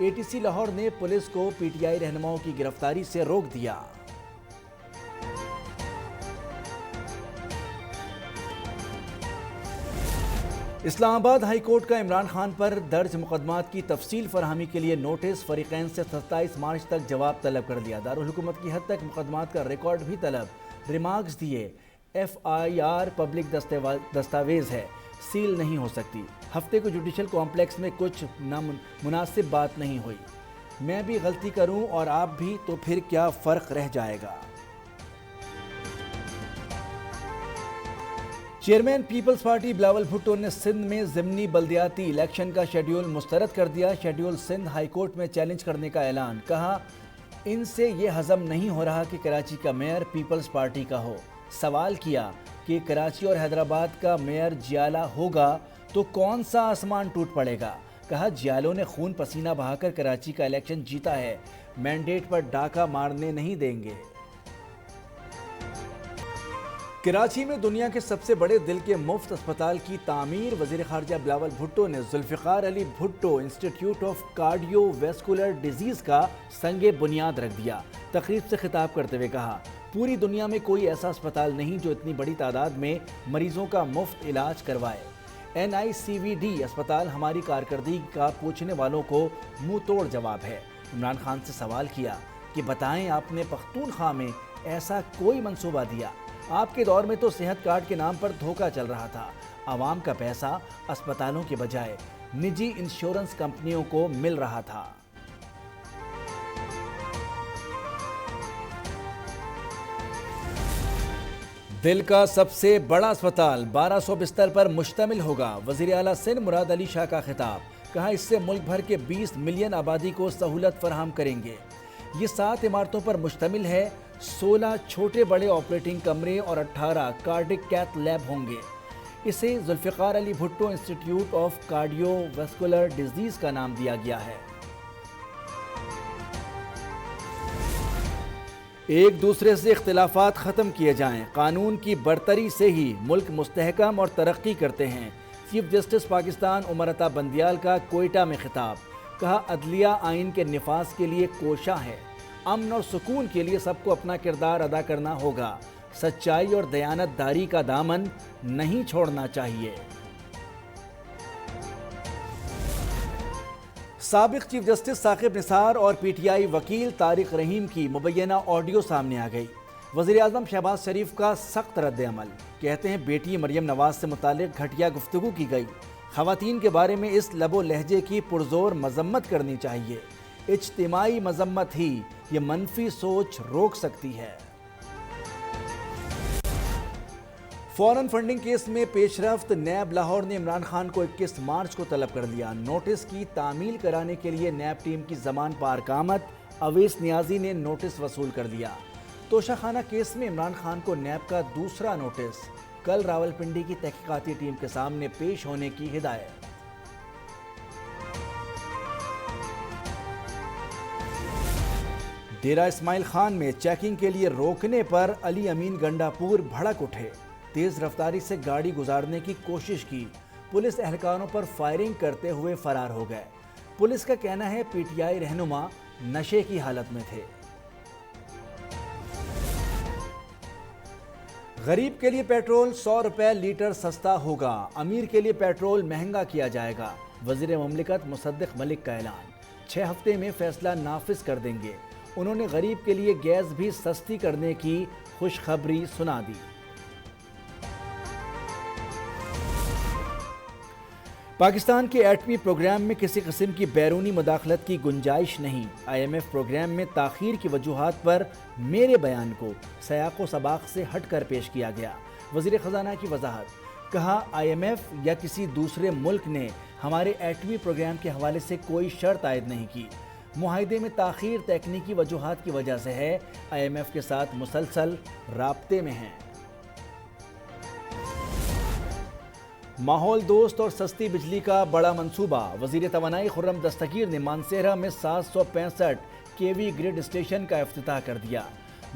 A T C Lahore نے police کو P T I رہنماؤں کی گرفتاری سے روک دیا۔ اسلام آباد ہائی کورٹ کا عمران خان پر درج مقدمات کی تفصیل فراہمی کے لیے نوٹس فریقین سے 27 مارچ تک جواب طلب کر لیا۔ دارالحکومت کی حد تک مقدمات کا ریکارڈ بھی طلب، ریمارکس دیے۔ ایف آئی آر پبلک دستاویز ہے، سیل نہیں ہو سکتی۔ ہفتے کو جوڈیشل کمپلیکس میں کچھ مناسب بات نہیں ہوئی، میں بھی غلطی کروں اور آپ بھی تو پھر کیا فرق رہ جائے گا۔ Chairman Peoples Party Bilawal Bhutto نے سندھ میں ضمنی بلدیاتی الیکشن کا شیڈیول مسترد کر دیا۔ شیڈیول سندھ ہائی کورٹ میں چیلنج کرنے کا اعلان، کہا ان سے یہ ہضم نہیں ہو رہا کہ کراچی کا میئر پیپلز پارٹی کا ہو۔ سوال کیا کہ کراچی اور حیدرآباد کا میئر جیالہ ہوگا تو کون سا آسمان ٹوٹ پڑے گا؟ کہا جیالوں نے خون پسینہ بہا کر کراچی کا الیکشن جیتا ہے، مینڈیٹ پر ڈاکہ مارنے نہیں دیں گے۔ کراچی میں دنیا کے سب سے بڑے دل کے مفت اسپتال کی تعمیر، وزیر خارجہ بلاول بھٹو نے Zulfikar Ali Bhutto institute of cardiovascular disease کا سنگ بنیاد رکھ دیا۔ تقریب سے خطاب کرتے ہوئے کہا پوری دنیا میں کوئی ایسا اسپتال نہیں جو اتنی بڑی تعداد میں مریضوں کا مفت علاج کروائے۔ این آئی سی وی ڈی اسپتال ہماری کارکردگی کا پوچھنے والوں کو منہ توڑ جواب ہے۔ عمران خان سے سوال کیا کہ بتائیں آپ نے پختونخوا میں ایسا کوئی منصوبہ دیا؟ آپ کے دور میں تو صحت کارڈ کے نام پر دھوکہ چل رہا تھا، عوام کا پیسہ اسپتالوں کے بجائے نجی انشورنس کمپنیوں کو مل رہا تھا۔ دل کا سب سے بڑا اسپتال 1200 بستر پر مشتمل ہوگا، وزیر اعلیٰ سندھ مراد علی شاہ کا خطاب، کہا اس سے ملک بھر کے 20 ملین آبادی کو سہولت فراہم کریں گے۔ یہ 7 عمارتوں پر مشتمل ہے، 16 چھوٹے بڑے آپریٹنگ کمرے اور 18 کارڈک کیتھ لیب ہوں گے۔ اسے Zulfikar Ali Bhutto institute of cardiovascular disease کا نام دیا گیا ہے۔ ایک دوسرے سے اختلافات ختم کیے جائیں، قانون کی برتری سے ہی ملک مستحکم اور ترقی کرتے ہیں، چیف جسٹس پاکستان عمر عطا بندیال کا کوئٹہ میں خطاب، کہا عدلیہ آئین کے نفاذ کے لیے کوشاں ہے، امن اور سکون کے لیے سب کو اپنا کردار ادا کرنا ہوگا، سچائی اور دیانت داری کا دامن نہیں چھوڑنا چاہیے۔ سابق چیف جسٹس ثاقب نثار اور پی ٹی آئی وکیل طارق رحیم کی مبینہ آڈیو سامنے آ گئی۔ وزیر اعظم شہباز شریف کا سخت رد عمل، کہتے ہیں بیٹی مریم نواز سے متعلق گھٹیا گفتگو کی گئی، خواتین کے بارے میں اس لب و لہجے کی پرزور مذمت کرنی چاہیے، اجتماعی مذمت ہی یہ منفی سوچ روک سکتی ہے۔ فورن فنڈنگ کیس میں پیش رفت، نیب لاہور نے عمران خان کو 21 مارچ کو طلب کر لیا، نوٹس کی تعمیل کرانے کے لیے نیب ٹیم کی زمان پار کامت، اویس نیازی نے نوٹس وصول کر لیا۔ توشہ خانہ کیس میں عمران خان کو نیب کا دوسرا نوٹس، کل راولپنڈی کی تحقیقاتی ٹیم کے سامنے پیش ہونے کی ہدایت۔ ڈیرہ اسماعیل خان میں چیکنگ کے لیے روکنے پر علی امین گنڈا پور بھڑک اٹھے، تیز رفتاری سے گاڑی گزارنے کی کوشش کی، پولیس اہلکاروں پر فائرنگ کرتے ہوئے فرار ہو گئے۔ پولیس کا کہنا ہے پی ٹی آئی رہنما نشے کی حالت میں تھے۔ غریب کے لیے پیٹرول 100 روپے لیٹر سستا ہوگا، امیر کے لیے پیٹرول مہنگا کیا جائے گا، وزیر مملکت مصدق ملک کا اعلان، 6 ہفتے میں فیصلہ نافذ کر دیں گے۔ انہوں نے غریب کے لیے گیس بھی سستی کرنے کی خوشخبری سنا دی۔ پاکستان کے ایٹمی پروگرام میں کسی قسم کی بیرونی مداخلت کی گنجائش نہیں، آئی ایم ایف پروگرام میں تاخیر کی وجوہات پر میرے بیان کو سیاق و سباق سے ہٹ کر پیش کیا گیا، وزیر خزانہ کی وضاحت، کہا آئی ایم ایف یا کسی دوسرے ملک نے ہمارے ایٹمی پروگرام کے حوالے سے کوئی شرط عائد نہیں کی، معاہدے میں تاخیر تکنیکی وجوہات کی وجہ سے ہے، آئی ایم ایف کے ساتھ مسلسل رابطے میں ہیں۔ ماحول دوست اور سستی بجلی کا بڑا منصوبہ، وزیر توانائی خرم دستگیر نے مانسہرہ میں 765 کے وی گرڈ اسٹیشن کا افتتاح کر دیا۔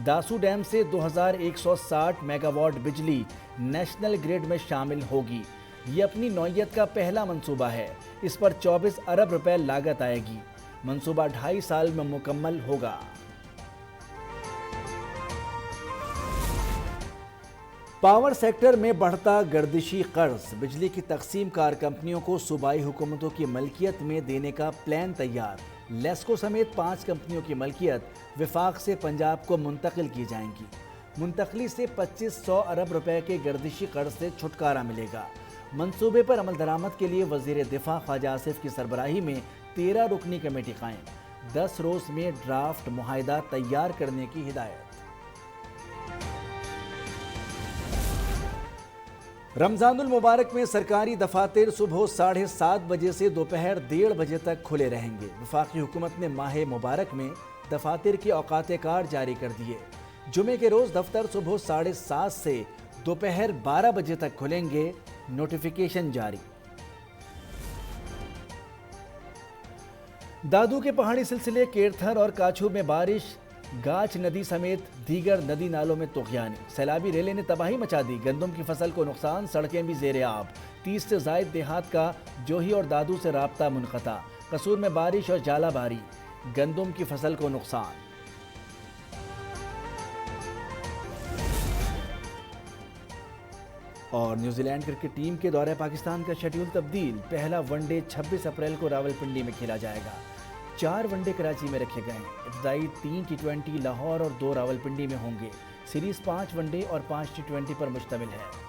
داسو ڈیم سے 2160 میگا واٹ بجلی نیشنل گرڈ میں شامل ہوگی، یہ اپنی نوعیت کا پہلا منصوبہ ہے، اس پر 24 ارب روپے لاگت آئے گی۔ منصوبہ 2.5 سال میں مکمل ہوگا۔ پاور سیکٹر میں بڑھتا گردشی قرض، بجلی کی تقسیم کار کمپنیوں کو صوبائی حکومتوں کی ملکیت میں دینے کا پلان تیار۔ لیسکو سمیت 5 کمپنیوں کی ملکیت وفاق سے پنجاب کو منتقل کی جائیں گی۔ منتقلی سے 2500 ارب روپے کے گردشی قرض سے چھٹکارا ملے گا۔ منصوبے پر عمل درآمد کے لیے وزیر دفاع خواجہ آصف کی سربراہی میں 13 رکنی کمیٹی قائم، 10 روز میں ڈرافٹ معاہدہ تیار کرنے کی ہدایت۔ رمضان المبارک میں سرکاری دفاتر صبح 7:30 بجے سے دوپہر 1:30 بجے تک کھلے رہیں گے۔ وفاقی حکومت نے ماہ مبارک میں دفاتر کے اوقات کار جاری کر دیے۔ جمعے کے روز دفتر صبح 7:30 سے دوپہر 12 بجے تک کھلیں گے، نوٹیفیکیشن جاری۔ دادو کے پہاڑی سلسلے کیرتھر اور کاچھو میں بارش، گاچ ندی سمیت دیگر ندی نالوں میں طغیانی، سیلابی ریلیں نے تباہی مچا دی، گندم کی فصل کو نقصان، سڑکیں بھی زیر آب، 30 سے زائد دیہات کا جوہی اور دادو سے رابطہ منقطع، قصور میں بارش اور ژالہ باری، گندم کی فصل کو نقصان۔ اور نیوزی لینڈ کرکٹ ٹیم کے دورہ پاکستان کا شیڈیول تبدیل، پہلا ون ڈے 26 اپریل کو راولپنڈی میں کھیلا جائے گا، 4 ون ڈے کراچی میں رکھے گئے ہیں، ابتدائی 3 T20 لاہور اور 2 راولپنڈی میں ہوں گے، سیریز 5 ون ڈے اور 5 T20 پر مشتمل ہے۔